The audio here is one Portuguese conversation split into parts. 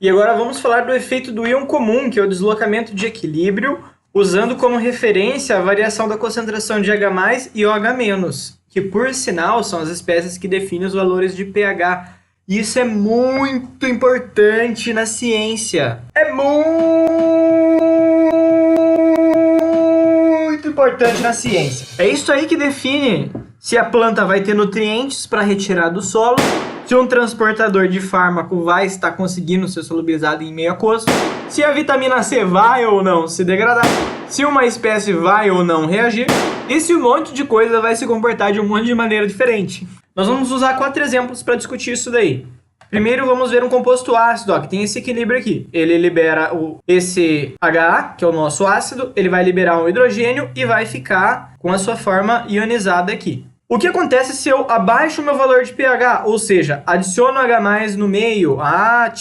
E agora vamos falar do efeito do íon comum, que é o deslocamento de equilíbrio, usando como referência a variação da concentração de H+, e OH-, que por sinal são as espécies que definem os valores de pH. Isso é muito importante na ciência. É muito importante na ciência. É isso aí que define se a planta vai ter nutrientes para retirar do solo, se um transportador de fármaco vai estar conseguindo ser solubilizado em meio aquoso, se a vitamina C vai ou não se degradar, se uma espécie vai ou não reagir, e se um monte de coisa vai se comportar de um monte de maneira diferente. Nós vamos usar 4 exemplos para discutir isso daí. Primeiro vamos ver um composto ácido, ó, que tem esse equilíbrio aqui. Ele libera esse HA, que é o nosso ácido, ele vai liberar um hidrogênio e vai ficar com a sua forma ionizada aqui. O que acontece se eu abaixo o meu valor de pH? Ou seja, adiciono H+ no meio.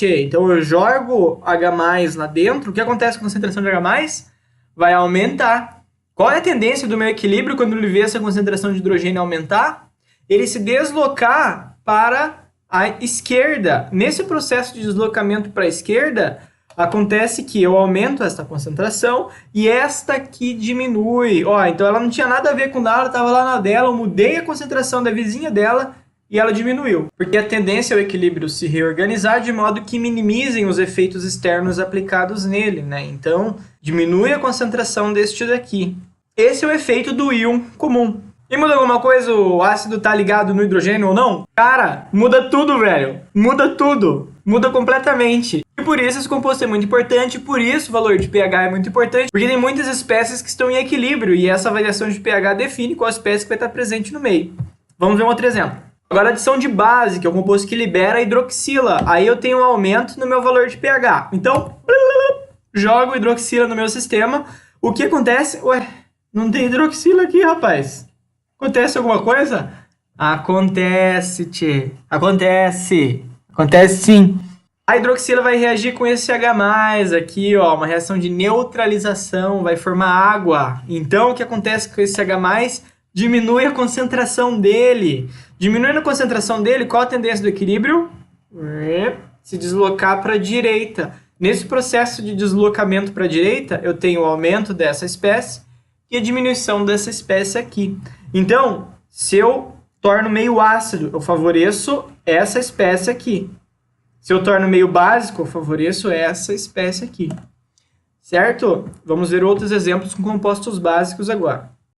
Então eu jogo H+ lá dentro. O que acontece com a concentração de H+? Vai aumentar. Qual é a tendência do meu equilíbrio quando ele vê essa concentração de hidrogênio aumentar? Ele se deslocar para a esquerda. Nesse processo de deslocamento para a esquerda, acontece que eu aumento essa concentração e esta aqui diminui. Ó, então ela não tinha nada a ver com nada, estava lá na dela, eu mudei a concentração da vizinha dela e ela diminuiu. Porque a tendência é o equilíbrio se reorganizar de modo que minimizem os efeitos externos aplicados nele, né? Então, diminui a concentração deste daqui. Esse é o efeito do íon comum. E muda alguma coisa o ácido tá ligado no hidrogênio ou não? Cara, muda tudo, velho. Muda tudo. Muda completamente. E por isso esse composto é muito importante, por isso o valor de pH é muito importante, porque tem muitas espécies que estão em equilíbrio e essa variação de pH define qual espécie que vai estar presente no meio. Vamos ver um outro exemplo. Agora a adição de base, que é o composto que libera a hidroxila. Aí eu tenho um aumento no meu valor de pH. Então, jogo hidroxila no meu sistema. O que acontece? Ué, não tem hidroxila aqui, rapaz. Acontece alguma coisa? Acontece, tchê. Acontece. Acontece sim. A hidroxila vai reagir com esse H+, aqui, ó, uma reação de neutralização, vai formar água. Então, o que acontece com esse H+? Diminui a concentração dele. Diminuindo a concentração dele, qual a tendência do equilíbrio? Se deslocar para a direita. Nesse processo de deslocamento para a direita, eu tenho o aumento dessa espécie e a diminuição dessa espécie aqui. Então, se eu torno meio ácido, eu favoreço essa espécie aqui. Se eu torno meio básico, eu favoreço essa espécie aqui. Certo? Vamos ver outros exemplos com compostos básicos agora.